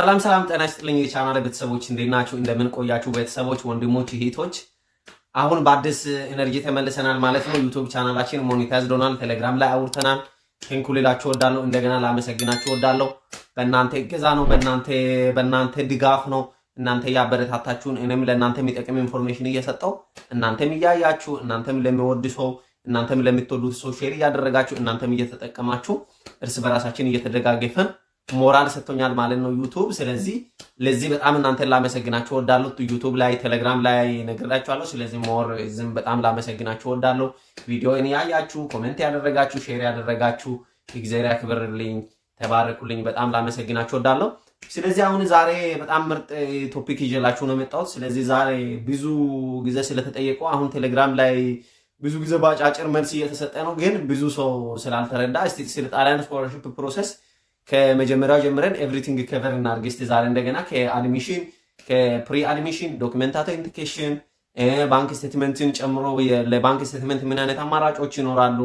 ሰላም ጤና ይስጥልኝ የቻናሌ ቤተሰቦች እንዴት ናችሁ? እንደምን ቆያችሁ? ቤተሰቦች ወንድሞች እህቶች አሁን በአዲስ ኤነርጂ ተመልሰናል ማለት ነው። ዩቲዩብ ቻናላችን ሞኔታይዝድ ሆኗል። ቴሌግራም ላይ አውርተናል። ቴንኩ ልላችሁ እወዳለሁ። እንደገና ላመሰግናችሁ እወዳለሁ። በእናንተ እገዛ ነው፣ በእናንተ ድጋፍ ነው። እናንተ ያበረታታችሁን እኔም ለእናንተ የሚጠቅም ኢንፎርሜሽን እየሰጠው እናንተም እያያችሁ እናንተም ለሚወድ ሰው እናንተም ለምትወዱት ሰው ሼር እያደረጋችሁ እናንተም እየተጠቀማችሁ እርስ በራሳችን እየተደጋገፈን ሞራል ሰጥቶኛል ማለት ነው ዩቲዩብ። ስለዚህ ለዚህ በጣም እናንተን ላመሰግናችሁ እወዳለሁ። ዩቲዩብ ላይ ቴሌግራም ላይ ነግራችኋለሁ። ስለዚህ ዝም በጣም ላመሰግናችሁ እወዳለሁ። ቪዲዮን ያያችሁ ኮሜንት ያደረጋችሁ ሼር ያደረጋችሁ እግዚአብሔር ያክብርልኝ፣ ተባረኩልኝ። በጣም ላመሰግናችሁ እወዳለሁ። ስለዚህ አሁን ዛሬ በጣም ምርጥ ቶፒክ ይዤላችሁ ነው የመጣሁት። ስለዚህ ዛሬ ብዙ ጊዜ ስለተጠየቁ አሁን ቴሌግራም ላይ ብዙ ጊዜ ባጫጭር መልስ እየተሰጠ ነው፣ ግን ብዙ ሰው ስላልተረዳ እስቲ ስለ ጣሊያን ስኮላርሺፕ ፕሮሰስ ከመጀመሪያው ጀምረን ኤቭሪቲንግ ከቨር እናድርግ። እስቲ ዛሬ እንደገና ከአድሚሽን ከፕሪ አድሚሽን ዶክመንት አውተንቲኬሽን ባንክ ስቴትመንትን ጨምሮ ለባንክ ስቴትመንት ምን አይነት አማራጮች ይኖራሉ፣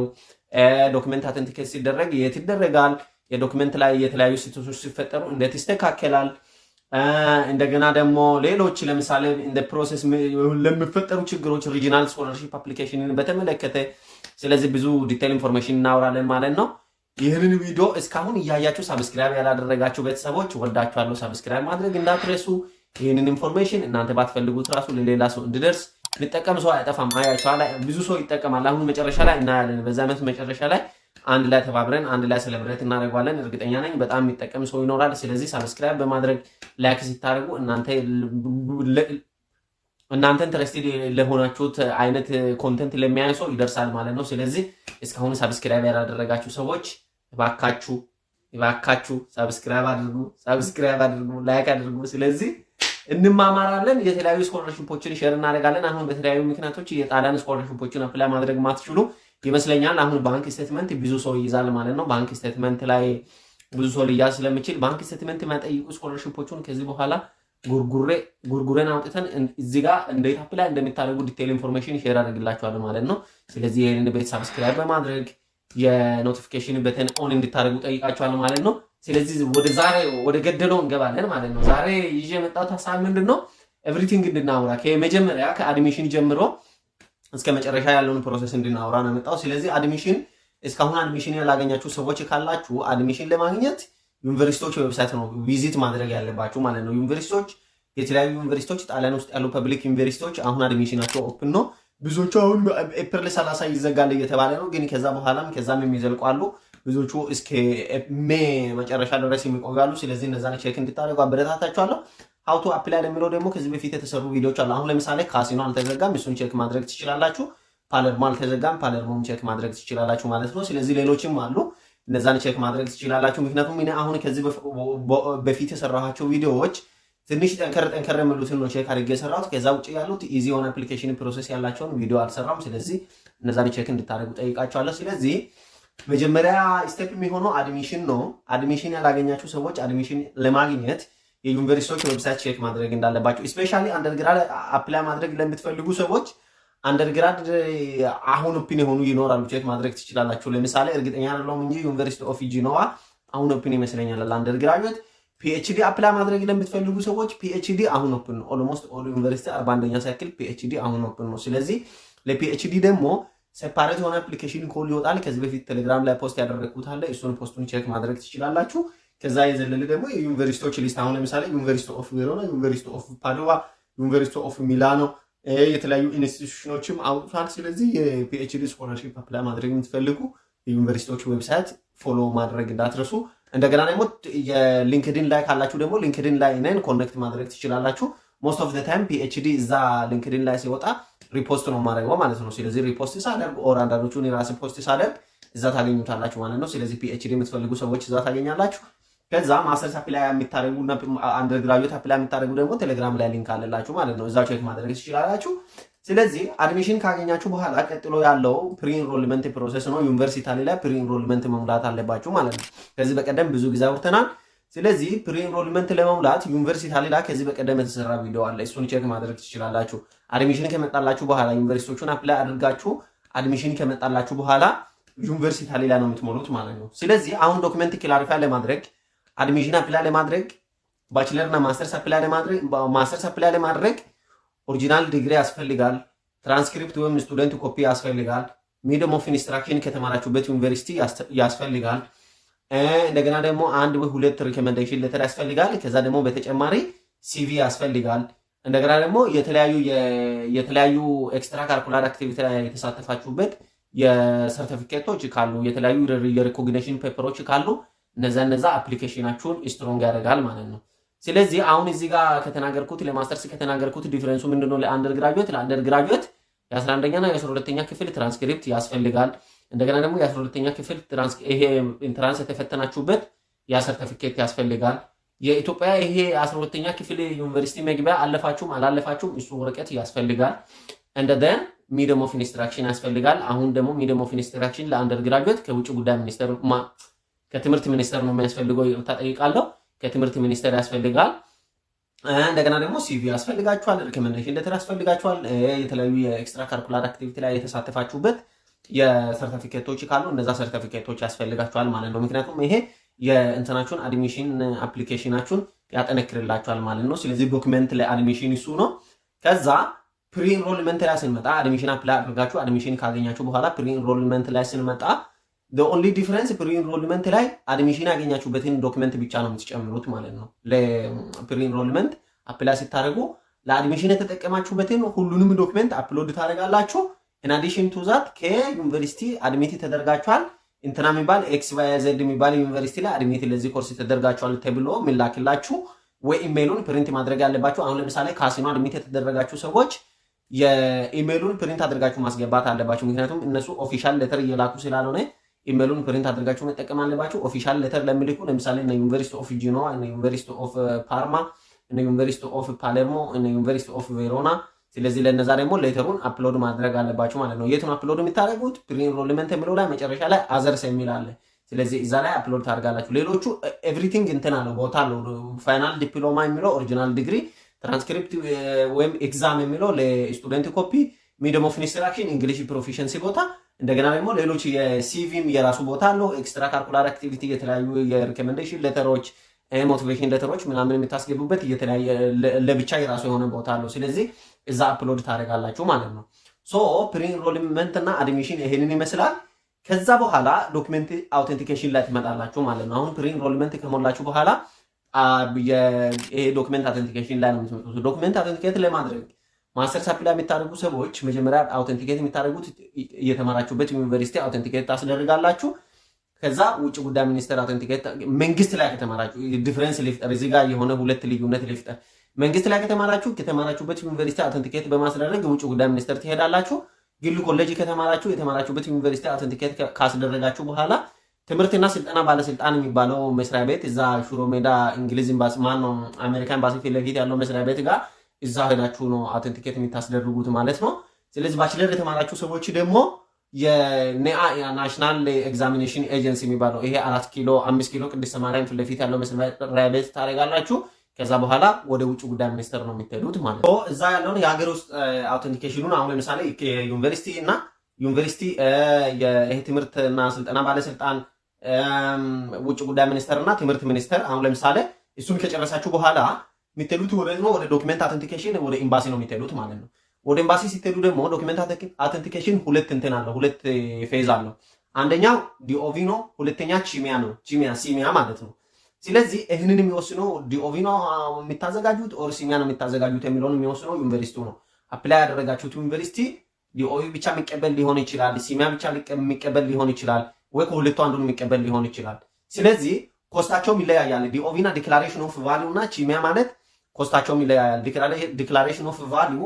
ዶክመንት አውተንቲኬት ሲደረግ የት ይደረጋል፣ የዶክመንት ላይ የተለያዩ ስህተቶች ሲፈጠሩ እንዴት ይስተካከላል፣ እንደገና ደግሞ ሌሎች ለምሳሌ እንደ ፕሮሰስ ለሚፈጠሩ ችግሮች ሪጂናል ስኮላርሺፕ አፕሊኬሽንን በተመለከተ ስለዚህ ብዙ ዲቴል ኢንፎርሜሽን እናወራለን ማለት ነው። ይህንን ቪዲዮ እስካሁን እያያችሁ ሰብስክራይብ ያላደረጋችሁ ቤተሰቦች ወዳችኋለሁ። ሰብስክራይብ ማድረግ እንዳትረሱ። ይህንን ኢንፎርሜሽን እናንተ ባትፈልጉት ራሱ ለሌላ ሰው እንዲደርስ የሚጠቀም ሰው አይጠፋም። አያችኋል፣ ብዙ ሰው ይጠቀማል። አሁን መጨረሻ ላይ እናያለን። በዛ ዓመት መጨረሻ ላይ አንድ ላይ ተባብረን አንድ ላይ ሴሌብሬት እናደርጋለን። እርግጠኛ ነኝ በጣም የሚጠቀም ሰው ይኖራል። ስለዚህ ሰብስክራይብ በማድረግ ላይክ ሲታደርጉ እናንተ ኢንተረስቲድ ለሆናችሁት አይነት ኮንተንት ለሚያይ ሰው ይደርሳል ማለት ነው። ስለዚህ እስካሁን ሰብስክራይብ ያላደረጋችሁ ሰዎች እባካችሁ ሰብስክራይብ አድርጉ፣ ላይክ አድርጉ። ስለዚህ እንማማራለን። የተለያዩ ስኮላርሺፖችን ሼር እናደርጋለን። አሁን በተለያዩ ምክንያቶች የጣሊያን ስኮላርሺፖችን አፕላይ ማድረግ ማትችሉ ይመስለኛል። አሁን ባንክ ስቴትመንት ብዙ ሰው ይይዛል ማለት ነው። ባንክ ስቴትመንት ላይ ብዙ ሰው ሊያዝ ስለሚችል ባንክ ስቴትመንት የማይጠይቁ ስኮላርሺፖችን ከዚህ በኋላ ጉርጉሬን አውጥተን እዚህ ጋር እንዴት አፕላይ እንደምታደርጉ ዲቴል ኢንፎርሜሽን ሼር አድርግላችኋለሁ ማለት ነው። ስለዚህ ይሄንን ቤት ሰብስክራይብ በማድረግ የኖቲፊኬሽን በተን ኦን እንድታደርጉ ጠይቃችኋለሁ ማለት ነው። ስለዚህ ወደ ገደለው እንገባለን ማለት ነው። ዛሬ ይዤ የመጣሁት ሀሳብ ምንድነው? ኤቭሪቲንግ እንድናወራ ከመጀመሪያ ከአድሚሽን ጀምሮ እስከ መጨረሻ ያለውን ፕሮሰስ እንድናወራ ነው የመጣው። ስለዚህ እስካሁን አድሚሽን ያላገኛችሁ ሰዎች ካላችሁ አድሚሽን ለማግኘት ዩኒቨርሲቲዎች ዌብሳይት ነው ቪዚት ማድረግ ያለባችሁ ማለት ነው። ዩኒቨርሲቲዎች የተለያዩ ዩኒቨርሲቲዎች ጣሊያን ውስጥ ያሉ ፐብሊክ ዩኒቨርሲቲዎች አሁን አድሚሽናቸው ኦፕን ነው። ብዙዎቹ አሁን ኤፕሪል 30 ይዘጋል እየተባለ ነው፣ ግን ከዛም የሚዘልቁ አሉ። ብዙዎቹ እስከ ሜይ መጨረሻ ድረስ የሚቆዩ አሉ። ስለዚህ እነዛን ቼክ እንድታደርጉ አበረታታችኋለሁ። ሀውቱ አፕላይ ለሚለው ደግሞ ከዚህ በፊት የተሰሩ ቪዲዮዎች አሉ። አሁን ለምሳሌ ካሲኖ አልተዘጋም፣ እሱን ቼክ ማድረግ ትችላላችሁ። ፓለርሞ አልተዘጋም፣ ፓለርሞም ቼክ ማድረግ ትችላላችሁ ማለት ነው። ስለዚህ ሌሎችም አሉ፣ እነዛን ቼክ ማድረግ ትችላላችሁ። ምክንያቱም እኔ አሁን ከዚህ በፊት የሰራኋቸው ቪዲዮዎች ትንሽ ጠንከር የሚሉትን ነው ቼክ አድርጌ የሰራሁት። ከዛ ውጭ ያሉት ኢዚ የሆነ አፕሊኬሽን ፕሮሰስ ያላቸውን ቪዲዮ አልሰራም። ስለዚህ እነዛን ቼክ እንድታደርጉ ጠይቃችኋለሁ። ስለዚህ መጀመሪያ ስቴፕ የሚሆነው አድሚሽን ነው። አድሚሽን ያላገኛችሁ ሰዎች አድሚሽን ለማግኘት የዩኒቨርሲቲዎች ዌብሳይት ቼክ ማድረግ እንዳለባቸው፣ ስፔሻሊ አንደርግራድ አፕላይ ማድረግ ለምትፈልጉ ሰዎች አንደርግራድ አሁን ኦፕን የሆኑ ይኖራሉ፣ ቼክ ማድረግ ትችላላችሁ። ለምሳሌ እርግጠኛ አይደለሁም እንጂ ዩኒቨርሲቲ ኦፍ ጂኖቫ አሁን ኦፕን ይመስለኛል ለአንደርግራጁዌት። ፒኤችዲ አፕላይ ማድረግ ለምትፈልጉ ሰዎች ፒኤችዲ አሁን ኦፕን ነው። ኦልሞስት ኦል ዩኒቨርሲቲ 41ኛ ሳይክል ፒኤችዲ አሁን ኦፕን ነው። ስለዚህ ለፒኤችዲ ደግሞ ሴፓሬት የሆነ አፕሊኬሽን ኮል ይወጣል። ከዚህ በፊት ቴሌግራም ላይ ፖስት ያደረግኩት አለ፣ እሱን ፖስቱን ቼክ ማድረግ ትችላላችሁ። ከዛ የዘለለ ደግሞ የዩኒቨርሲቲዎች ሊስት አሁን ለምሳሌ ዩኒቨርሲቲ ኦፍ ቬሮና፣ ዩኒቨርሲቲ ኦፍ ፓዶቫ፣ ዩኒቨርሲቲ ኦፍ ሚላኖ የተለያዩ ኢንስቲትዩሽኖችም አውጥቷል። ስለዚህ የፒኤችዲ ስኮላርሺፕ አፕላይ ማድረግ የምትፈልጉ የዩኒቨርሲቲዎች ዌብሳይት ፎሎ ማድረግ እንዳትረሱ። እንደገና ደግሞ የሊንክድን ላይ ካላችሁ ደግሞ ሊንክድን ላይ ነን ኮኔክት ማድረግ ትችላላችሁ። ሞስት ኦፍ ዘ ታይም ፒኤችዲ እዛ ሊንክድን ላይ ሲወጣ ሪፖስት ነው ማድረገው ማለት ነው። ስለዚህ ሪፖስት ሳደርግ ኦር አንዳንዶቹን የራስ ፖስት ሳደርግ እዛ ታገኙታላችሁ ማለት ነው። ስለዚህ ፒኤችዲ የምትፈልጉ ሰዎች እዛ ታገኛላችሁ። ከዛ ማስተርስ አፕላይ የሚታረጉና አንደርግራጁዌት አፕላይ የሚታረጉ ደግሞ ቴሌግራም ላይ ሊንክ አለላችሁ ማለት ነው። እዛው ቼክ ማድረግ ትችላላችሁ። ስለዚህ አድሚሽን ካገኛችሁ በኋላ ቀጥሎ ያለው ፕሪ ኢንሮልመንት ፕሮሰስ ነው። ዩኒቨርሲቲ ላይ ፕሪ ኢንሮልመንት መሙላት አለባችሁ ማለት ነው። ከዚህ በቀደም ብዙ ጊዜ አውርተናል። ስለዚህ ፕሪ ኢንሮልመንት ለመሙላት ዩኒቨርሲቲ ላይ ከዚህ በቀደም የተሰራ ቪዲዮ አለ፣ እሱን ቼክ ማድረግ ትችላላችሁ። አድሚሽን ከመጣላችሁ በኋላ ዩኒቨርሲቲዎቹን አፕላይ አድርጋችሁ አድሚሽን ከመጣላችሁ በኋላ ዩኒቨርሲቲ ላይ ነው የምትሞሉት ማለት ነው። ስለዚህ አሁን ዶክመንት ክላሪፋይ ለማድረግ አድሚሽን አፕላይ ለማድረግ ባችለር እና ማስተርስ አፕላይ ለማድረግ ኦሪጂናል ዲግሪ ያስፈልጋል። ትራንስክሪፕት ወይም ስቱደንት ኮፒ ያስፈልጋል። ሚዲየም ኦፍ ኢንስትራክሽን ከተማራችሁበት ዩኒቨርሲቲ ያስፈልጋል። እንደገና ደግሞ 1 ወይ 2 ሪኮሜንዴሽን ሌተር ያስፈልጋል። ከዛ ደግሞ በተጨማሪ ሲቪ ያስፈልጋል። እንደገና ደግሞ የተለያዩ ኤክስትራ ካርኩላር አክቲቪቲ ላይ የተሳተፋችሁበት የሰርቲፊኬቶች ካሉ የተለያዩ የሪኮግኒሽን ፔፐሮች ካሉ እነዛ አፕሊኬሽናችሁን ስትሮንግ ያደርጋል ማለት ነው። ስለዚህ አሁን እዚህ ጋር ከተናገርኩት ለማስተርስ ከተናገርኩት ዲፈረንሱ ምንድነው? ለአንደር ግራጁዌት የ11ኛ እና የ12ኛ ክፍል ትራንስክሪፕት ያስፈልጋል። እንደገና ደግሞ የ12ኛ ክፍል ይሄ ኢንትራንስ የተፈተናችሁበት ያ ሰርቲፊኬት ያስፈልጋል። የኢትዮጵያ ይሄ 12ኛ ክፍል ዩኒቨርሲቲ መግቢያ አለፋችሁም አላለፋችሁም እሱ ወረቀት ያስፈልጋል። እንደደን ሚዲየም ኦፍ ኢንስትራክሽን ያስፈልጋል። አሁን ደግሞ ሚዲየም ኦፍ ኢንስትራክሽን ለአንደር ግራጁዌት ከውጭ ጉዳይ ሚኒስቴር ከትምህርት ሚኒስቴር ነው የሚያስፈልገው። ተጠይቃለሁ ከትምህርት ሚኒስቴር ያስፈልጋል። እንደገና ደግሞ ሲቪ ያስፈልጋችኋል። ሪኮሜንዴሽን ሌተር ያስፈልጋችኋል። የተለያዩ የኤክስትራ ካርኩላር አክቲቪቲ ላይ የተሳተፋችሁበት የሰርቲፊኬቶች ካሉ እነዛ ሰርቲፊኬቶች ያስፈልጋችኋል ማለት ነው። ምክንያቱም ይሄ የእንትናችሁን አድሚሽን አፕሊኬሽናችሁን ያጠነክርላችኋል ማለት ነው። ስለዚህ ዶክመንት ለአድሚሽን እሱ ነው። ከዛ ፕሪ ኢንሮልመንት ላይ ስንመጣ አድሚሽን አፕላይ አድርጋችሁ አድሚሽን ካገኛችሁ በኋላ ፕሪ ኢንሮልመንት ላይ ስንመጣ the only difference ፕሪ ኢንሮልመንት ላይ አድሚሽን ያገኛችሁበትን ዶክመንት ብቻ ነው የምትጨምሩት ማለት ነው። ለፕሪ ኢንሮልመንት አፕላይ ስታደርጉ ለአድሚሽን የተጠቀማችሁበትን ሁሉንም ዶክመንት አፕሎድ ታደርጋላችሁ። in addition to that ከዩኒቨርሲቲ አድሚት ተደርጋችኋል እንትና የሚባል ኤክስ ዋይ ዜድ የሚባል ዩኒቨርሲቲ ላይ አድሚት ለዚህ ኮርስ ተደርጋችኋል ተብሎ ሚላክላችሁ ወይ ኢሜይሉን ፕሪንት ማድረግ ያለባችሁ። አሁን ለምሳሌ ካሲኖ አድሚት የተደረጋችሁ ሰዎች የኢሜይሉን ፕሪንት አድርጋችሁ ማስገባት አለባችሁ። ምክንያቱም እነሱ ኦፊሻል ሌተር እየላኩ ስላልሆነ ኢሜይሉን ፕሪንት አድርጋችሁ መጠቀም አለባችሁ። ኦፊሻል ሌተር ለሚልኩ ለምሳሌ እና ዩኒቨርሲቲ ኦፍ ጂኖዋ እና ዩኒቨርሲቲ ኦፍ ፓርማ እና ዩኒቨርሲቲ ኦፍ ፓሌርሞ እና ዩኒቨርሲቲ ኦፍ ቬሮና ስለዚህ ለነዛ ደግሞ ሌተሩን አፕሎድ ማድረግ አለባችሁ ማለት ነው። የቱን አፕሎድ የምታደርጉት ፕሪ ኢንሮልመንት የሚለው ላይ መጨረሻ ላይ አዘርስ የሚል አለ። ስለዚህ እዛ ላይ አፕሎድ ታደርጋላችሁ። ሌሎቹ ኤቭሪቲንግ እንትን አለው ቦታ አለው። ፋይናል ዲፕሎማ የሚለው ኦሪጂናል ዲግሪ፣ ትራንስክሪፕት ወይም ኤግዛም የሚለው ለስቱደንት ኮፒ፣ ሚዲየም ኦፍ ኢንስትራክሽን እንግሊሽ ፕሮፊሸንሲ ቦታ፣ እንደገና ደግሞ ሌሎች የሲቪም የራሱ ቦታ አለው። ኤክስትራ ካርኩላር አክቲቪቲ የተለያዩ የሪኮሜንዴሽን ሌተሮች ሞቲቬሽን ሌተሮች ምናምን የምታስገቡበት የተለያየ ለብቻ የራሱ የሆነ ቦታ አለው። ስለዚህ እዛ አፕሎድ ታደርጋላችሁ ማለት ነው። ሶ ፕሪ ኢንሮልመንት እና አድሚሽን ይሄንን ይመስላል። ከዛ በኋላ ዶክመንት አውተንቲኬሽን ላይ ትመጣላችሁ ማለት ነው። አሁን ፕሪ ኢንሮልመንት ከሞላችሁ በኋላ ይሄ ዶክመንት አውተንቲኬሽን ላይ ነው የምትመጡት። ዶክመንት አውተንቲኬት ለማድረግ ማስተርስ አፕላይ የምታደርጉ ሰዎች መጀመሪያ አውተንቲኬት የምታደርጉት እየተማራችሁበት ዩኒቨርሲቲ አውተንቲኬት ታስደርጋላችሁ። ከዛ ውጭ ጉዳይ ሚኒስቴር አውተንቲኬት መንግስት ላይ ከተማራችሁ ዲፈረንስ ሊፍጠር እዚህ ጋር የሆነ ሁለት ልዩነት ሊፍጠር። መንግስት ላይ ከተማራችሁበት ዩኒቨርሲቲ አውተንቲኬት በማስደረግ ውጭ ጉዳይ ሚኒስቴር ትሄዳላችሁ። ግል ኮሌጅ ከተማራችሁ የተማራችሁበት ዩኒቨርሲቲ አውተንቲኬት ካስደረጋችሁ በኋላ ትምህርትና ስልጠና ባለስልጣን የሚባለው መስሪያ ቤት እዛ ሽሮ ሜዳ እንግሊዝ ኤምባሲ ማነው አሜሪካ ኤምባሲ ፊት ለፊት ያለው መስሪያ ቤት ጋር እዛ ሄዳችሁ ነው አውተንቲኬት የምታስደርጉት ማለት ነው። ስለዚህ ባችለር የተማራችሁ ሰዎች ደግሞ የናሽናል ኤግዛሚኔሽን ኤጀንሲ የሚባለው ይሄ 4 ኪሎ 5 ኪሎ ቅድስት ማርያም ፊት ለፊት ያለው መስሪያ ቤት ታደርጋላችሁ። ከዛ በኋላ ወደ ውጭ ጉዳይ ሚኒስቴር ነው የሚሄዱት ማለት ነው። እዛ ያለውን የሀገር ውስጥ አውተንቲኬሽኑን አሁን ለምሳሌ ዩኒቨርሲቲ እና ዩኒቨርሲቲ ይሄ ትምህርትና ስልጠና ባለስልጣን ውጭ ጉዳይ ሚኒስቴር እና ትምህርት ሚኒስቴር አሁን ለምሳሌ እሱን ከጨረሳችሁ በኋላ የሚሄዱት ወደ ዶክመንት አውተንቲኬሽን ወደ ኤምባሲ ነው የሚሄዱት ማለት ነው። ወደ ኤምባሲ ሲሄዱ ደግሞ ዶክመንት አውተንቲኬሽን ሁለት እንትን አለው፣ ሁለት ፌዝ አለው። አንደኛው ዲኦቪ ነው፣ ሁለተኛ ቺሚያ ነው። ሲሚያ ማለት ነው። ስለዚህ ይህንን የሚወስነው ዲኦቪ ነው የሚታዘጋጁት ኦር ሲሚያ ነው የሚታዘጋጁት የሚለውን የሚወስነው ዩኒቨርሲቲው ነው። አፕላይ ያደረጋችሁት ዩኒቨርሲቲ ዲኦቪ ብቻ የሚቀበል ሊሆን ይችላል፣ ሲሚያ ብቻ የሚቀበል ሊሆን ይችላል፣ ወይ ከሁለቱ አንዱን የሚቀበል ሊሆን ይችላል። ስለዚህ ኮስታቸውም ይለያያል። ዲኦቪ እና ዲክላሬሽን ኦፍ ቫሊዩ እና ቺሚያ ማለት ኮስታቸውም ይለያያል። ዲክላሬሽን ኦፍ ቫሊዩ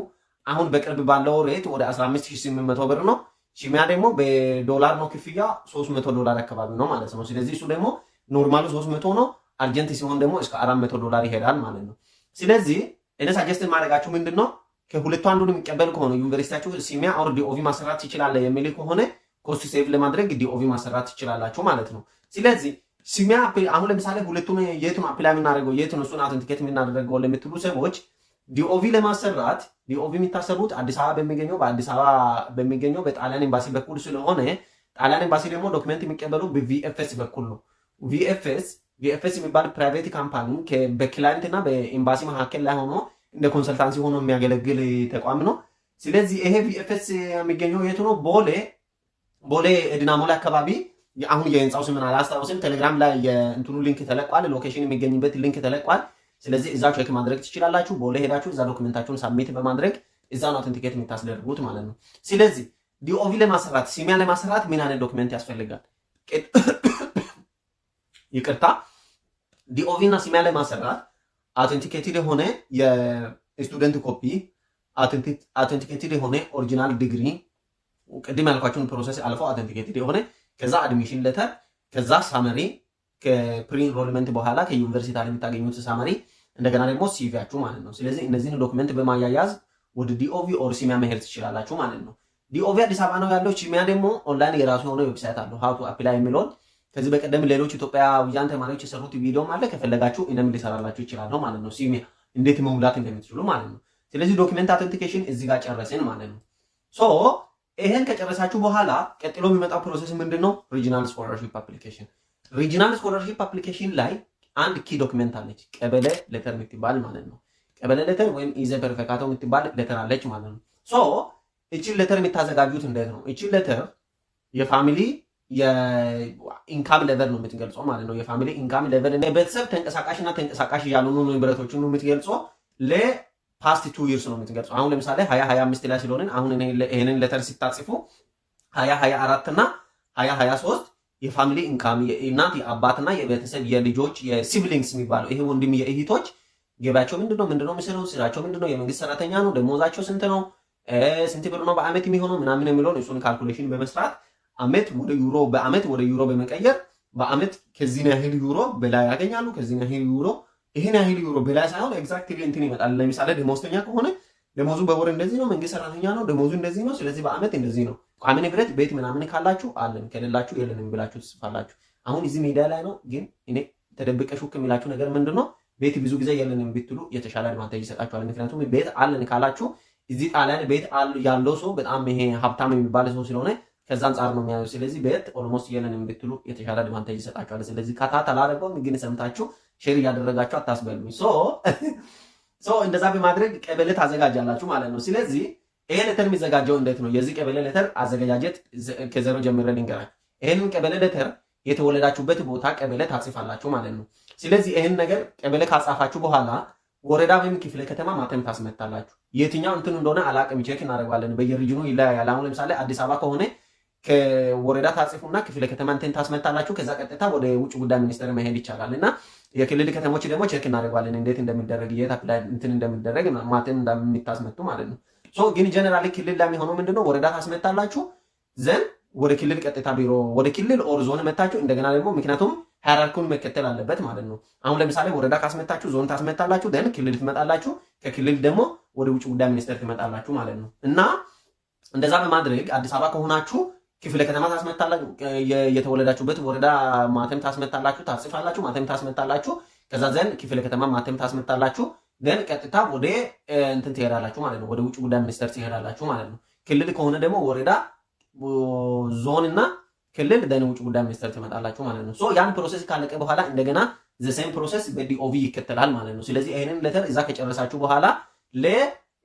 አሁን በቅርብ ባለው ሬት ወደ 15800 ብር ነው። ቺሚያ ደግሞ በዶላር ነው ክፍያ $300 አካባቢ ነው ማለት ነው። ስለዚህ እሱ ደግሞ ኖርማሉ 300 ነው፣ አርጀንት ሲሆን ደግሞ እስከ $400 ይሄዳል ማለት ነው። ስለዚህ እኔ ሳጀስት ማድረጋችሁ ምንድነው ከሁለቱ አንዱን የሚቀበል ከሆነ ዩኒቨርሲቲያችሁ ሲሚያ ኦር ዲኦቪ ማሰራት ይችላል የሚል ከሆነ ኮስት ሴቭ ለማድረግ ዲኦቪ ማሰራት ይችላላችሁ ማለት ነው። ስለዚህ ሲሚያ አሁን ለምሳሌ ሁለቱን የቱን አፕላይ የምናደርገው የቱን እሱን አውተንቲኬት የምናደርገው ለምትሉ ሰዎች ዲኦቪ ለማሰራት ዲኦቪ የሚታሰሩት አዲስ አበባ በሚገኘው በጣሊያን ኤምባሲ በኩል ስለሆነ ጣሊያን ኤምባሲ ደግሞ ዶክመንት የሚቀበሉ በቪኤፍኤስ በኩል ነው። ቪኤፍኤስ ቪኤፍኤስ የሚባል ፕራይቬት ካምፓኒ በክላይንት እና በኤምባሲ መካከል ላይ ሆኖ እንደ ኮንሰልታንሲ ሆኖ የሚያገለግል ተቋም ነው። ስለዚህ ይሄ ቪኤፍኤስ የሚገኘው የቱ ነው? ቦሌ ኤድናሞል አካባቢ። አሁን የህንፃው ስምን አላስታውስም። ቴሌግራም ላይ የእንትኑ ሊንክ ተለቋል፣ ሎኬሽን የሚገኝበት ሊንክ ተለቋል። ስለዚህ እዛ ቼክ ማድረግ ትችላላችሁ። ቦሌ ሄዳችሁ እዛ ዶክመንታችሁን ሳብሚት በማድረግ እዛ ነው አውተንቲኬት የምታስደርጉት ማለት ነው። ስለዚህ ዲኦቪ ለማሰራት ሲሚያ ለማሰራት ምን አይነት ዶክመንት ያስፈልጋል? ይቅርታ፣ ዲኦቪ እና ሲሚያ ለማሰራት አውተንቲኬትድ የሆነ የስቱደንት ኮፒ፣ አውተንቲኬትድ የሆነ ኦሪጂናል ዲግሪ፣ ቅድም ያልኳችሁን ፕሮሰስ አልፈው አውተንቲኬትድ የሆነ ከዛ አድሚሽን ሌተር፣ ከዛ ሳመሪ ከፕሪ ኢንሮልመንት በኋላ ከዩኒቨርሲቲ የምታገኙት ሳመሪ፣ እንደገና ደግሞ ሲቪያችሁ ማለት ነው። ስለዚህ እነዚህን ዶክመንት በማያያዝ ወደ ዲኦቪ ኦር ሲሚያ መሄድ ትችላላችሁ ማለት ነው። ዲኦቪ አዲስ አበባ ነው ያለው። ሲሚያ ደግሞ ኦንላይን የራሱ የሆነ ዌብሳይት አለው ሃው ቱ አፕላይ የሚለውን ከዚህ በቀደም ሌሎች ኢትዮጵያውያን ተማሪዎች የሰሩት ቪዲዮም አለ። ከፈለጋችሁ እኔም ሊሰራላችሁ ይችላል ማለት ነው። ሲሚያ እንዴት መሙላት እንደምትችሉ ማለት ነው። ስለዚህ ዶክመንት አውተንቲኬሽን እዚህ ጋር ጨረስን ማለት ነው። ሶ ይሄን ከጨረሳችሁ በኋላ ቀጥሎ የሚመጣው ፕሮሰስ ምንድነው? ሪጂናል ስኮላርሺፕ አፕሊኬሽን። ሪጂናል ስኮላርሺፕ አፕሊኬሽን ላይ አንድ ኪ ዶክመንት አለች፣ ቀበሌ ሌተር የምትባል ማለት ነው። ቀበሌ ሌተር ወይም ኢዘ ፐርፌካቶ የምትባል ሌተር አለች ማለት ነው። ሶ እቺን ሌተር የምታዘጋጁት እንዴት ነው? እቺን ሌተር የፋሚሊ የኢንካም ሌቨል ነው የምትገልጸው ማለት ነው። የፋሚሊ ኢንካም ሌቨል እና የቤተሰብ ተንቀሳቃሽና ተንቀሳቃሽ ያልሆኑ ንብረቶችን ነው የምትገልጸው። ለፓስት 2 ይርስ ነው የምትገልጸው። አሁን ለምሳሌ 2025 ላይ ስለሆነ አሁን ይሄንን ሌተር ሲታጽፉ 2024 እና 2023 የፋሚሊ ኢንካም የእናት የአባትና የቤተሰብ የልጆች የሲብሊንግስ የሚባለው ይሄ ወንድም የእህቶች ገቢያቸው ምንድነው የሚሰሩት፣ ስራቸው ምንድነው፣ የመንግስት ሰራተኛ ነው፣ ደሞዛቸው ስንት ነው፣ ስንት ብር ነው በአመት የሚሆነው ምናምን የሚለውን እሱን ካልኩሌሽን በመስራት አመት ወደ ዩሮ በመቀየር በአመት ከዚህ ያህል ዩሮ በላይ ያገኛሉ። ከዚህ ያህል ዩሮ ይሄን ያህል ዩሮ በላይ ሳይሆን ኤግዛክትሊ እንትን ይመጣል። ለምሳሌ ደሞዝተኛ ከሆነ ደሞዙ በወር እንደዚህ ነው፣ መንግስት ሰራተኛ ነው ደሞዙ እንደዚህ ነው፣ ስለዚህ በአመት እንደዚህ ነው። ቋሚ ንብረት ቤት ምናምን ካላችሁ አለን፣ ከሌላችሁ የለንም ብላችሁ ትጽፋላችሁ። አሁን እዚህ ሚዲያ ላይ ነው፣ ግን እኔ ተደብቀ ሹክ የሚላችሁ ነገር ምንድነው? ቤት ብዙ ጊዜ የለንም ብትሉ የተሻለ አድቫንቴጅ ይሰጣችኋል። ምክንያቱም ቤት አለን ካላችሁ እዚህ ጣሊያን ቤት ያለው ሰው በጣም ይሄ ሀብታም የሚባል ሰው ስለሆነ ከዛ አንጻር ነው የሚያዩ። ስለዚህ ቤት ኦልሞስት የለንም ብትሉ የተሻለ አድቫንቴጅ ይሰጣችኋል። ስለዚህ ካታታ አላደረገውም፣ ግን ሰምታችሁ ሼር እያደረጋችሁ አታስበሉኝ። ሶ እንደዛ በማድረግ ቀበሌ ታዘጋጃላችሁ ማለት ነው። ስለዚህ ይሄ ሌተር የሚዘጋጀው እንዴት ነው? የዚህ ቀበሌ ሌተር አዘገጃጀት ከዘሮ ጀምረን ልንገራችሁ። ይሄንን ቀበሌ ሌተር የተወለዳችሁበት ቦታ ቀበሌ ታጽፋላችሁ ማለት ነው። ስለዚህ ይሄን ነገር ቀበሌ ካጻፋችሁ በኋላ ወረዳ ወይም ክፍለ ከተማ ማተም ታስመታላችሁ። የትኛው እንትን እንደሆነ አላቅም፣ ቼክ እናደርጋለን። በየሪጅኑ ይለያያል። አሁን ለምሳሌ አዲስ አበባ ከሆነ ከወረዳ ታጽፉና ክፍለ ከተማ እንትን ታስመታላችሁ። ከዛ ቀጥታ ወደ ውጭ ጉዳይ ሚኒስቴር መሄድ ይቻላል። እና የክልል ከተሞች ደግሞ ቼክ እናደርጋለን እንዴት እንደሚደረግ የት አፕላይ እንትን እንደሚደረግ ማተም እንደምታስመቱ ማለት ነው። ሶ ግን ጀነራሊ ክልል ላይ የሚሆነው ምንድነው? ወረዳ ታስመታላችሁ ዘን ወደ ክልል ቀጥታ ቢሮ ወደ ክልል ኦር ዞን መታችሁ እንደገና ደግሞ ምክንያቱም ሃይራርኪውን መከተል አለበት ማለት ነው። አሁን ለምሳሌ ወረዳ ካስመታችሁ ዞን ታስመታላችሁ፣ ደን ክልል ትመጣላችሁ፣ ከክልል ደግሞ ወደ ውጭ ጉዳይ ሚኒስቴር ትመጣላችሁ ማለት ነው። እና እንደዛ በማድረግ አዲስ አበባ ከሆናችሁ ክፍለ ከተማ ታስመታላችሁ፣ የተወለዳችሁበት ወረዳ ማተም ታስመታላችሁ፣ ታጽፋላችሁ፣ ማተም ታስመታላችሁ። ከዛ ዘን ክፍለ ከተማ ማተም ታስመታላችሁ፣ ደን ቀጥታ ወደ እንትን ትሄዳላችሁ ማለት ነው። ወደ ውጭ ጉዳይ ሚኒስቴር ትሄዳላችሁ ማለት ነው። ክልል ከሆነ ደግሞ ወረዳ፣ ዞን እና ክልል ደን ውጭ ጉዳይ ሚኒስቴር ትመጣላችሁ ማለት ነው። ሶ ያን ፕሮሰስ ካለቀ በኋላ እንደገና ዘ ሴም ፕሮሰስ በዲኦቪ ይከተላል ማለት ነው። ስለዚህ ይሄንን ሌተር እዛ ከጨረሳችሁ በኋላ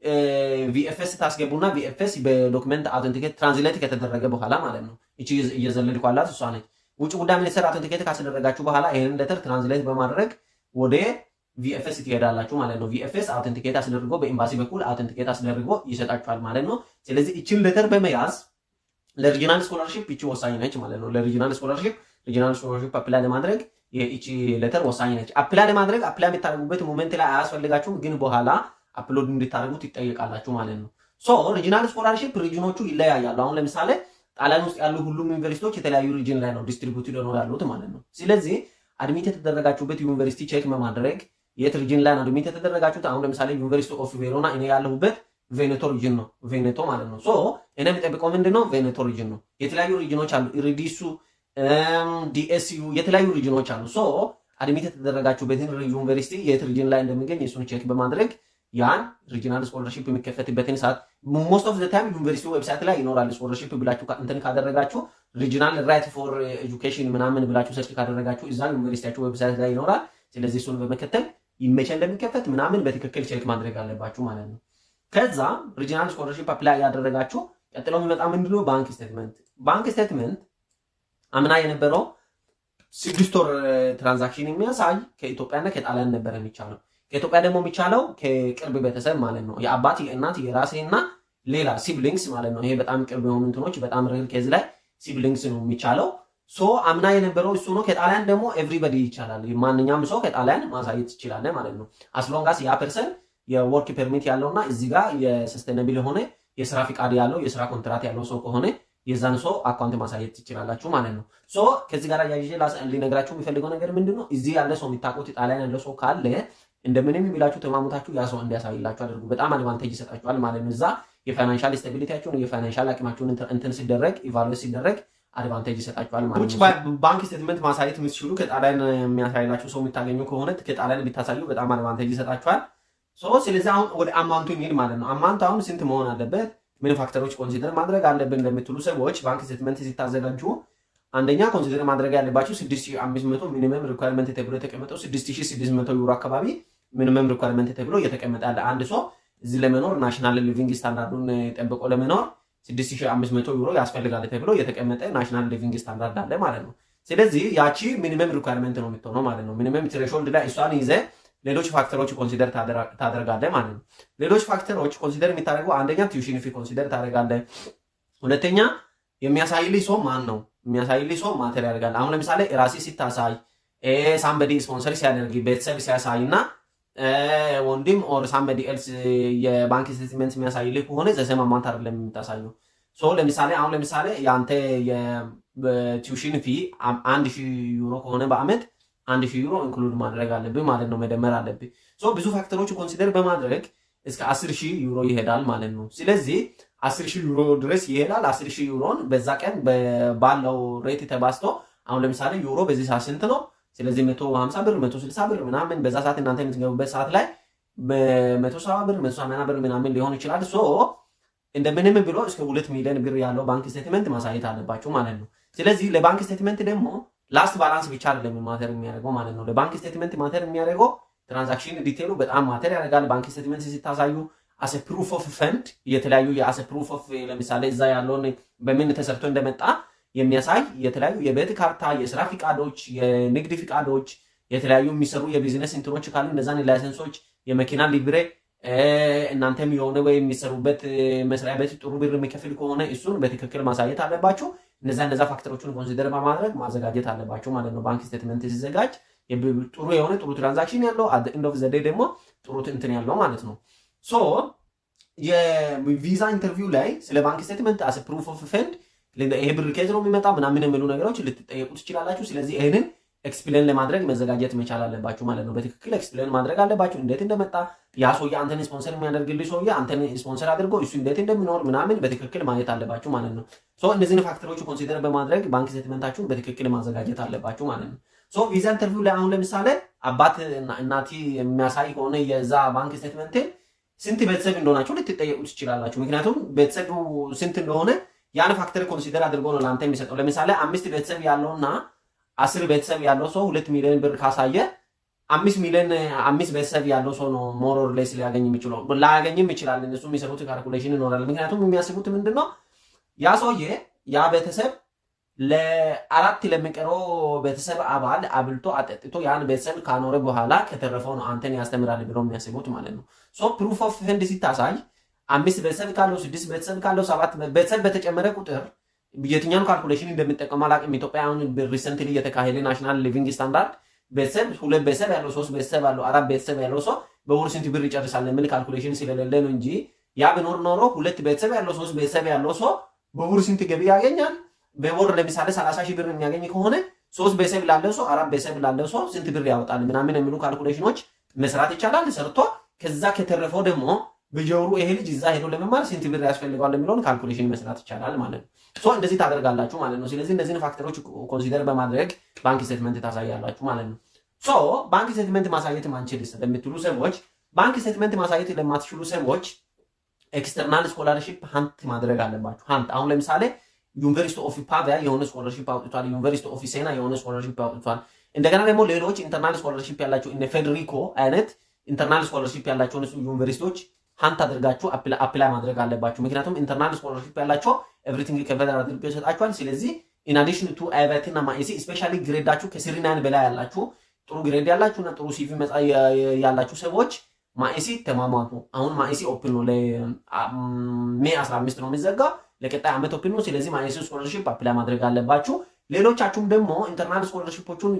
ለቪኤፍኤስ ታስገቡና ቪኤፍኤስ በዶክመንት አውተንቲኬት ትራንስሌት ከተደረገ በኋላ ማለት ነው። እቺ እየዘለልኳላት እሷ ነች። ውጭ ጉዳይ ሚኒስቴር አውተንቲኬት ካስደረጋችሁ በኋላ ይሄንን ሌተር ትራንስሌት በማድረግ ወደ ቪኤፍኤስ ትሄዳላችሁ ማለት ነው። ቪኤፍኤስ አውተንቲኬት አስደርጎ በኤምባሲ በኩል አውተንቲኬት አስደርጎ ይሰጣችኋል ማለት ነው። ስለዚህ እቺን ሌተር በመያዝ ለሪጂናል ስኮላርሺፕ እቺ ወሳኝ ነች ማለት ነው። ለሪጂናል ስኮላርሺፕ አፕላይ ለማድረግ እቺ ሌተር ወሳኝ ነች። አፕላይ ለማድረግ አፕላይ የምታደርጉበት ሞመንት ላይ አያስፈልጋችሁም፣ ግን በኋላ አፕሎድ እንድታደርጉት ይጠየቃላችሁ ማለት ነው። ሶ ሪጂናል ስኮላርሺፕ ሪጅኖቹ ይለያያሉ። አሁን ለምሳሌ ጣሊያን ውስጥ ያሉ ሁሉም ዩኒቨርሲቲዎች የተለያዩ ሪጅን ላይ ነው ዲስትሪቢዩትድ ሆነው ያሉት ማለት ነው። ስለዚህ አድሚት የተደረጋችሁበት ዩኒቨርሲቲ ቼክ በማድረግ የት ሪጅን ላይ ነው አድሚት የተደረጋችሁት። አሁን ለምሳሌ ዩኒቨርሲቲ ኦፍ ቬሮና እኔ ያለሁበት ቬኔቶ ሪጅን ነው፣ ቬኔቶ ማለት ነው። ሶ እኔ የምጠብቀው ምንድነው? ቬኔቶ ሪጅን ነው። የተለያዩ ሪጅኖች አሉ፣ ኢሪዲሱ፣ ዲኤስዩ የተለያዩ ሪጅኖች አሉ። ሶ አድሚት የተደረጋችሁበትን ዩኒቨርሲቲ የት ሪጅን ላይ እንደሚገኝ እሱን ቼክ በማድረግ ያን ሪጂናል ስኮለርሺፕ የሚከፈትበትን ሰዓት ሞስት ኦፍ ዘ ታይም ዩኒቨርሲቲ ዌብሳይት ላይ ይኖራል። ስኮለርሺፕ ብላችሁ እንትን ካደረጋችሁ ሪጂናል ራይት ፎር ኤጁኬሽን ምናምን ብላችሁ ሰርች ካደረጋችሁ እዛ ዩኒቨርሲቲያችሁ ዌብሳይት ላይ ይኖራል። ስለዚህ እሱን በመከተል መቼ እንደሚከፈት ምናምን በትክክል ቼክ ማድረግ አለባችሁ ማለት ነው። ከዛ ሪጂናል ስኮለርሺፕ አፕላይ ያደረጋችሁ ቀጥሎ የሚመጣ ምንድነው? ባንክ ስቴትመንት። ባንክ ስቴትመንት አምና የነበረው 6 ወር ትራንዛክሽን የሚያሳይ ከኢትዮጵያና ከጣሊያን ነበር የሚቻለው። ከኢትዮጵያ ደግሞ የሚቻለው ከቅርብ ቤተሰብ ማለት ነው። የአባት የእናት የራሴና ሌላ ሲብሊንግስ ማለት ነው። ይሄ በጣም ቅርብ የሆኑ እንትኖች በጣም ሬር ኬዝ ላይ ሲብሊንግስ ነው የሚቻለው። ሶ አምና የነበረው እሱ ነው። ከጣሊያን ደግሞ ኤቭሪባዲ ይቻላል። ማንኛውም ሰው ከጣሊያን ማሳየት ይችላል ማለት ነው። አስሎንጋስ ያ ፐርሰን የወርክ ፐርሚት ያለውና እዚህ ጋር የሰስቴናብል የሆነ የስራ ፍቃድ ያለው የስራ ኮንትራት ያለው ሰው ከሆነ የዛን ሰው አካውንት ማሳየት ትችላላችሁ ማለት ነው። ሶ ከዚህ ጋር ያይዤ ሊነግራችሁ የሚፈልገው ነገር ምንድነው? እዚህ ያለ ሰው የሚታውቁት ጣሊያን ያለ ሰው ካለ እንደምንም የሚላችሁ ተማሙታችሁ ያ ሰው እንዲያሳይላችሁ አድርጉ። በጣም አድቫንቴጅ ይሰጣችኋል ማለት ነው። እዛ የፋይናንሻል ስታቢሊቲያችሁን የፋይናንሻል አቅማችሁን እንትን ሲደረግ ኢቫሉዌት ሲደረግ አድቫንቴጅ ይሰጣችኋል ማለት ነው። ባንክ ስቴትመንት ማሳየት የምትችሉ ከጣሊያን የሚያሳይላችሁ ሰው የምታገኙ ከሆነ ከጣሊያን ብታሳዩ በጣም አድቫንቴጅ ይሰጣችኋል። ስለዚህ አሁን ወደ አማውንቱ እንሂድ ማለት ነው። አማውንት አሁን ስንት መሆን አለበት? ምን ፋክተሮች ኮንሲደር ማድረግ አለብን ለምትሉ ሰዎች ባንክ ስቴትመንት ሲታዘጋጁ አንደኛ ኮንሲደር ማድረግ ያለባችሁ 6500 ሚኒመም ሪኳየርመንት ተብሎ የተቀመጠው 6600 ዩሮ አካባቢ ሚኒመም ሪኳየርመንት ተብሎ እየተቀመጠ ያለ አንድ ሰው እዚህ ለመኖር ናሽናል ሊቪንግ ስታንዳርዱን ጠብቆ ለመኖር 6500 ዩሮ ያስፈልጋል ተብሎ የተቀመጠ ናሽናል ሊቪንግ ስታንዳርድ አለ ማለት ነው። ስለዚህ ያቺ ሚኒመም ሪኳየርመንት ነው የምትሆነው ማለት ነው። ሚኒመም ትሬሾልድ ላይ እሷን ይዘህ ሌሎች ፋክተሮች ኮንሲደር ታደርጋለህ ማለት ነው። ሌሎች ፋክተሮች ኮንሲደር የሚታደርገው አንደኛ ቲዩሽን ፊ ኮንሲደር ታደርጋለህ። ሁለተኛ የሚያሳይልህ ሰው ማን ነው? የሚያሳይልህ ሰው ማተር ያደርጋል። አሁን ለምሳሌ ራሴ ሲታሳይ ሳምበዲ ስፖንሰር ሲያደርግ ቤተሰብ ሲያሳይ እና ወንድም ኦር ሳምበዲ ኤልስ የባንክ ስቴትመንት የሚያሳይልህ ከሆነ ዘሰም አማውንት አይደለም የምታሳየው። ለምሳሌ አሁን ለምሳሌ የአንተ የቲዩሽን ፊ 1000 ዩሮ ከሆነ በአመት 1000 ዩሮ ኢንክሉድ ማድረግ አለብህ ማለት ነው፣ መደመር አለብህ። ብዙ ፋክተሮች ኮንሲደር በማድረግ እስከ 10000 ዩሮ ይሄዳል ማለት ነው። ስለዚህ 10000 ዩሮ ድረስ ይሄዳል። 10000 ዩሮን በዛ ቀን ባለው ሬት ተባዝቶ አሁን ለምሳሌ ዩሮ በዚህ ሰዓት ስንት ነው? ስለዚህ 150 ብር 160 ብር ምናምን በዛ ሰዓት እናንተ የምትገቡበት ሰዓት ላይ በ170 ብር 180 ብር ምናምን ሊሆን ይችላል። እንደምንም ብሎ እስከ 2 ሚሊዮን ብር ያለው ባንክ ስቴትመንት ማሳየት አለባችሁ ማለት ነው። ስለዚህ ለባንክ ስቴትመንት ደግሞ ላስት ባላንስ ብቻ አይደለም ማተር የሚያደርገው ማለት ነው። ለባንክ ስቴትመንት ማተር የሚያደርገው ትራንዛክሽን ዲቴሉ በጣም ማተር ያደርጋል። ባንክ ስቴትመንት ሲታሳዩ አስ ፕሩፍ ኦፍ ፈንድ የተለያዩ የአስ ፕሩፍ ኦፍ ለምሳሌ እዛ ያለውን በምን ተሰርቶ እንደመጣ የሚያሳይ የተለያዩ የቤት ካርታ፣ የስራ ፍቃዶች፣ የንግድ ፍቃዶች፣ የተለያዩ የሚሰሩ የቢዝነስ እንትኖች ካሉ እነዛን ላይሰንሶች፣ የመኪና ሊብሬ እናንተም የሆነ ወይ የሚሰሩበት መስሪያ ቤት ጥሩ ብር የሚከፍል ከሆነ እሱን በትክክል ማሳየት አለባችሁ። እነዛ ፋክተሮችን ኮንሲደር በማድረግ ማዘጋጀት አለባችሁ ማለት ነው። ባንክ ስቴትመንት ሲዘጋጅ ጥሩ የሆነ ጥሩ ትራንዛክሽን ያለው አት ኤንድ ኦፍ ዘ ዴይ ደግሞ ጥሩ እንትን ያለው ማለት ነው። የቪዛ ኢንተርቪው ላይ ስለ ባንክ ስቴትመንት አስ ፕሩፍ ኦፍ ፈንድ ይሄ ብር ከየት ነው የሚመጣ ምናምን የሚሉ ነገሮች ልትጠየቁ ትችላላችሁ። ስለዚህ ይሄንን ኤክስፕሌን ለማድረግ መዘጋጀት መቻል አለባችሁ ማለት ነው። በትክክል ኤክስፕሌን ማድረግ አለባችሁ እንዴት እንደመጣ ያ ሰውዬ አንተን ስፖንሰር የሚያደርግልህ ሰውዬ አንተን ስፖንሰር አድርጎ እሱ እንዴት እንደሚኖር ምናምን በትክክል ማየት አለባችሁ ማለት ነው። እነዚህን ፋክተሮች ኮንሲደር በማድረግ ባንክ ስቴትመንታችሁን በትክክል ማዘጋጀት አለባችሁ ማለት ነው። ቪዛ ኢንተርቪው ላይ አሁን ለምሳሌ አባት እናቲ የሚያሳይ ከሆነ የዛ ባንክ ስቴትመንት ስንት ቤተሰብ እንደሆናችሁ ልትጠየቁ ትችላላችሁ። ምክንያቱም ቤተሰቡ ስንት እንደሆነ ያን ፋክተር ኮንሲደር አድርጎ ነው ለአንተ የሚሰጠው። ለምሳሌ 5 ቤተሰብ ያለውና 10 ቤተሰብ ያለው ሰው 2 ሚሊዮን ብር ካሳየ 5 ቤተሰብ ያለው ሰው ነው ሞር ኦር ሌስ ሊያገኝ የሚችለው። ላያገኝም ይችላል። እነሱ የሚሰሩት ካልኩሌሽን ይኖራል። ምክንያቱም የሚያስቡት ምንድነው ያ ሰውዬ ያ ቤተሰብ ለአራት ለሚቀረው ቤተሰብ አባል አብልቶ አጠጥቶ ያን ቤተሰብ ካኖረ በኋላ ከተረፈው ነው አንተን ያስተምራል ብለው የሚያስቡት ማለት ነው። ፕሩፍ ኦፍ ፈንድ ሲታሳይ 5 ቤተሰብ ካለው 6 ቤተሰብ ካለው 7 ቤተሰብ በተጨመረ ቁጥር የትኛውን ካልኩሌሽን እንደምንጠቀም አላውቅም። ኢትዮጵያ አሁን ሪሰንትሊ የተካሄደ ናሽናል ሊቪንግ ስታንዳርድ ቤተሰብ 2 ቤተሰብ ያለው 3 ቤተሰብ ያለው 4 ቤተሰብ ያለው ሰው በወር ስንት ብር ይጨርሳል የሚል ካልኩሌሽን ስለሌለ ነው እንጂ ያ ቢኖር ኖሮ 2 ቤተሰብ ያለው 3 ቤተሰብ ያለው ሰው በወር ስንት ገቢ ያገኛል? በወር ለምሳሌ 30 ሺህ ብር የሚያገኝ ከሆነ 3 ቤተሰብ ላለው ሰው 4 ቤተሰብ ላለው ሰው ስንት ብር ያወጣል ምናምን የሚሉ ካልኩሌሽኖች መስራት ይቻላል። ሰርቶ ከዛ ከተረፈው ደግሞ በየወሩ ይሄ ልጅ እዛ ሄዶ ለመማር ስንት ብር ያስፈልገዋል የሚለውን ካልኩሌሽን መስራት ይቻላል ማለት ነው። እንደዚህ ታደርጋላችሁ ማለት ነው። ስለዚህ እነዚህን ፋክተሮች ኮንሲደር በማድረግ ባንክ ስቴትመንት ታሳያላችሁ ማለት ነው። ባንክ ስቴትመንት ማሳየት ማንችልስ ለምትሉ ሰዎች ባንክ ስቴትመንት ማሳየት ለማትችሉ ሰዎች ኤክስተርናል ስኮላርሺፕ ሀንት ማድረግ አለባችሁ። ሀንት አሁን ለምሳሌ ዩኒቨርሲቲ ኦፍ ፓቪያ የሆነ ስኮላርሺፕ አውጥቷል። ዩኒቨርሲቲ ኦፍ ሴና የሆነ ስኮላርሺፕ አውጥቷል። እንደገና ደግሞ ሌሎች ኢንተርናል ስኮላርሺፕ ያላቸው እነ ፌዴሪኮ አይነት ኢንተርናል ስኮላርሺፕ ያላቸው ዩኒቨርሲቲዎች ሀንት አድርጋችሁ አፕላይ ማድረግ አለባችሁ። ምክንያቱም ኢንተርናል ስኮላርሺፕ ያላቸው ኤቭሪቲንግ ከቨር አድርገው ይሰጣችኋል። ስለዚህ ኢን አዲሽን ቱ አይበት እና ማኢሲ ስፔሻሊ ግሬዳችሁ ከ9 በላይ ያላችሁ ጥሩ ግሬድ ያላችሁና ጥሩ ሲቪ ያላችሁ ሰዎች ማኢሲ ተማማቱ። አሁን ማኢሲ ኦፕን ነው ለሜይ 15 ነው የሚዘጋው፣ ለቀጣይ ዓመት ኦፕን ነው። ስለዚህ ማኢሲ ስኮላርሺፕ አፕላይ ማድረግ አለባችሁ። ሌሎቻችሁም ደግሞ ኢንተርናል ስኮላርሺፖቹን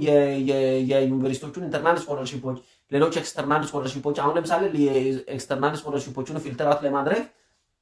የዩኒቨርሲቲዎቹን ኢንተርናል ስኮላርሺፖች፣ ሌሎች ኤክስተርናል ስኮላርሺፖች አሁን ለምሳሌ የኤክስተርናል ስኮላርሺፖቹን ፊልተራት ለማድረግ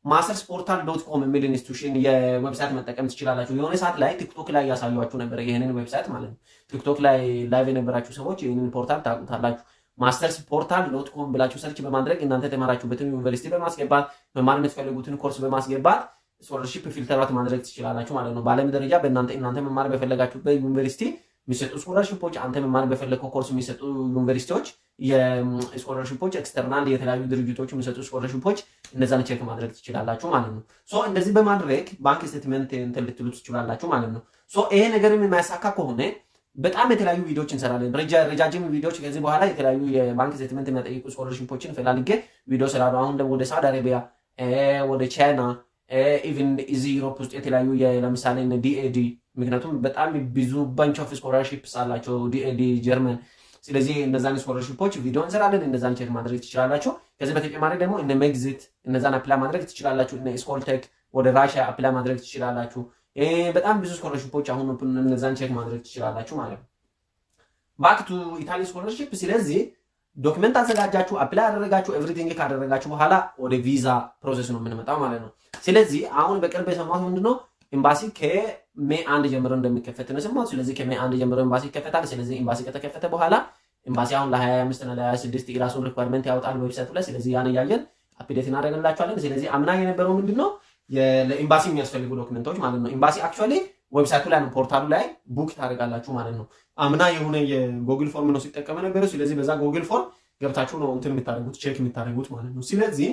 mastersportal.com የሚል ኢንስቲትዩሽን የዌብሳይት መጠቀም ትችላላችሁ። የሆነ ሰዓት ላይ ቲክቶክ ላይ ያሳያችሁ ነበር ይሄንን ዌብሳይት ማለት ነው። ቲክቶክ ላይ ላይቭ የነበራችሁ ሰዎች ይሄንን ፖርታል ታውቁታላችሁ። mastersportal.com ብላችሁ ሰርች በማድረግ እናንተ የተማራችሁበትን ዩኒቨርሲቲ በማስገባት መማር የምትፈልጉትን ኮርስ በማስገባት ስኮላርሺፕ ፊልተራት ማድረግ ትችላላችሁ ማለት ነው። በዓለም ደረጃ እናንተ መማር በፈለጋችሁበት ዩኒቨርሲቲ የሚሰጡ ስኮላርሺፖች፣ አንተ መማር በፈለከው ኮርስ የሚሰጡ ዩኒቨርሲቲዎች የስኮላርሺፖች ኤክስተርናል የተለያዩ ድርጅቶች የሚሰጡ ስኮላርሺፖች እነዛን ቼክ ማድረግ ትችላላችሁ ማለት ነው። ሶ እንደዚህ በማድረግ ባንክ ስቴትመንት እንትን ልትሉ ትችላላችሁ ማለት ነው። ሶ ይሄ ነገር የማያሳካ ከሆነ በጣም የተለያዩ ቪዲዮዎች እንሰራለን። ረጃጅም ቪዲዮዎች ከዚህ በኋላ የተለያዩ የባንክ ስቴትመንት የሚያጠይቁ ስኮላርሺፖችን ፈላልጌ ቪዲዮ ስላሉ አሁን ደግሞ ወደ ሳውዲ አረቢያ፣ ወደ ቻይና ኢቭን እዚህ ዩሮፕ ውስጥ የተለያዩ ለምሳሌ ዲኤዲ ምክንያቱም በጣም ብዙ ባንች ኦፍ ስኮላርሺፕስ አላቸው ዲኤዲ ጀርመን። ስለዚህ እነዛን ስኮላርሺፖች ቪዲዮ እንሰራለን፣ እነዛን ቼክ ማድረግ ትችላላችሁ። ከዚህ በተጨማሪ ደግሞ እነ ሜግዚት እነዛን አፕላይ ማድረግ ትችላላችሁ። እነ ስኮልቴክ ወደ ራሽያ አፕላይ ማድረግ ትችላላችሁ። በጣም ብዙ ስኮላርሺፖች አሁን እነዛን ቼክ ማድረግ ትችላላችሁ ማለት ነው። ባክ ቱ ኢታሊ ስኮላርሺፕ። ስለዚህ ዶክመንት አዘጋጃችሁ አፕላይ አደረጋችሁ ኤቭሪቲንግ ካደረጋችሁ በኋላ ወደ ቪዛ ፕሮሰስ ነው የምንመጣው ማለት ነው። ስለዚህ አሁን በቅርብ የሰማሁት ምንድነው ኤምባሲ ከሜይ 1 ጀምሮ እንደሚከፈት ነው የሰማሁት። ስለዚህ ከሜይ 1 ጀምሮ ኤምባሲ ይከፈታል። ስለዚህ ኤምባሲ ከተከፈተ በኋላ ኤምባሲ አሁን ለ25 እና ለ26 የራሱን ሪኳየርመንት ያወጣል ዌብሳይቱ ላይ። ስለዚህ ያን እያየን አፕዴት እናደርግላችኋለን። ስለዚህ አምና የነበረው ምንድነው ለኤምባሲ የሚያስፈልጉ ዶክመንቶች ማለት ነው። ኤምባሲ አክቹአሊ ዌብሳይቱ ላይ ነው ፖርታሉ ላይ ቡክ ታደርጋላችሁ ማለት ነው። አምና የሆነ የጎግል ፎርም ነው ሲጠቀም ነበር። ስለዚህ በዛ ጎግል ፎርም ገብታችሁ ነው እንትን የምታደርጉት ቼክ የምታደርጉት ማለት ነው። ስለዚህ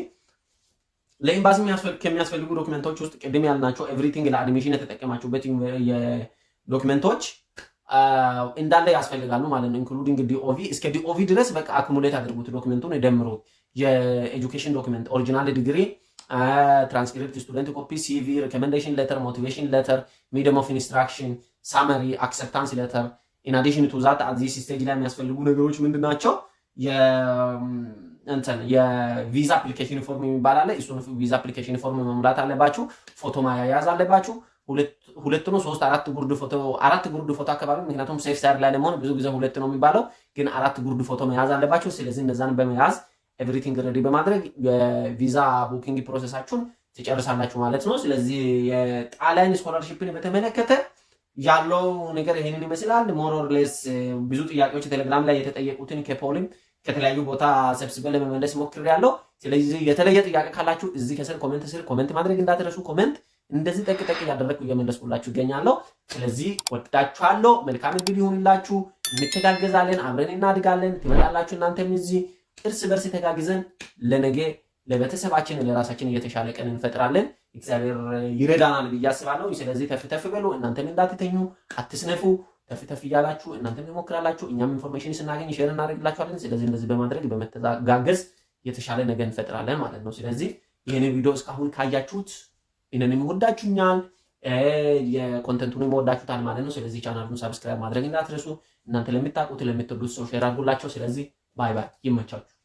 ለኤምባሲ ከሚያስፈልጉ ዶክመንቶች ውስጥ ቅድም ያልናቸው ኤቭሪቲንግ ለአድሚሽን የተጠቀማችሁበት የዶክመንቶች እንዳለ ያስፈልጋሉ ማለት ነው። ኢንክሉዲንግ ዲኦቪ እስከ ዲኦቪ ድረስ በቃ አኩሙሌት አድርጉት፣ ዶክመንቱን ደምሩት። የኤጁኬሽን ዶክመንት፣ ኦሪጂናል ዲግሪ፣ ትራንስክሪፕት፣ ስቱደንት ኮፒ፣ ሲቪ፣ ሪኮሜንዴሽን ሌተር፣ ሞቲቬሽን ሌተር፣ ሚዲየም ኦፍ ኢንስትራክሽን፣ ሳመሪ፣ አክሰፕታንስ ሌተር። ኢን አዲሽን ቱ ዛት አዲስ ስቴጅ ላይ የሚያስፈልጉ ነገሮች ምንድናቸው? የቪዛ አፕሊኬሽን ፎርም የሚባል አለ። እሱን ቪዛ አፕሊኬሽን ፎርም መሙላት አለባችሁ። ፎቶ ማያያዝ አለባችሁ። ሁለት ነው 3 4 ጉርድ ፎቶ አካባቢ፣ ምክንያቱም ሴፍ ሳይድ ላይ ለመሆን ብዙ ጊዜ 2 ነው የሚባለው፣ ግን 4 ጉርድ ፎቶ መያዝ አለባችሁ። ስለዚህ እነዛን በመያዝ ኤቭሪቲንግ ሬዲ በማድረግ የቪዛ ቡኪንግ ፕሮሰሳችሁን ትጨርሳላችሁ ማለት ነው። ስለዚህ የጣሊያን ስኮላርሺፕን በተመለከተ ያለው ነገር ይሄንን ይመስላል። ሞር ኦር ሌስ ብዙ ጥያቄዎች ቴሌግራም ላይ የተጠየቁትን ከፖሊም ከተለያዩ ቦታ ሰብስበን ለመመለስ ሞክሬያለሁ። ስለዚህ የተለየ ጥያቄ ካላችሁ እዚህ ከስር ኮሜንት ማድረግ እንዳትረሱ። ኮሜንት እንደዚህ ጠቅጠቅ እያደረግኩ እየመለስኩላችሁ ይገኛለሁ። ስለዚህ ወዳችኋለሁ። መልካም እድል ይሁንላችሁ። እንተጋገዛለን፣ አብረን እናድጋለን። ትመጣላችሁ እናንተም እዚህ እርስ በርስ ተጋግዘን ለነገ ለቤተሰባችን ለራሳችን እየተሻለ ቀን እንፈጥራለን። እግዚአብሔር ይረዳናል ብዬ አስባለሁ። ስለዚህ ተፍተፍ በሉ፣ እናንተም እንዳትተኙ፣ አትስነፉ። ተፍተፍ እያላችሁ እናንተም ትሞክራላችሁ፣ እኛም ኢንፎርሜሽን ስናገኝ ሼር እናደርግላችኋለን። ስለዚህ እንደዚህ በማድረግ በመተጋገዝ የተሻለ ነገር እንፈጥራለን ማለት ነው። ስለዚህ ይህንን ቪዲዮ እስካሁን ካያችሁት እኔንም ወዳችሁኛል፣ የኮንተንቱንም ወዳችሁታል ማለት ነው። ስለዚህ ቻናሉን ሰብስክራይብ ማድረግ እንዳትረሱ። እናንተ ለምታውቁት ለምትወዱት ሰው ሼር አድርጉላቸው። ስለዚህ ባይ ባይ፣ ይመቻችሁ።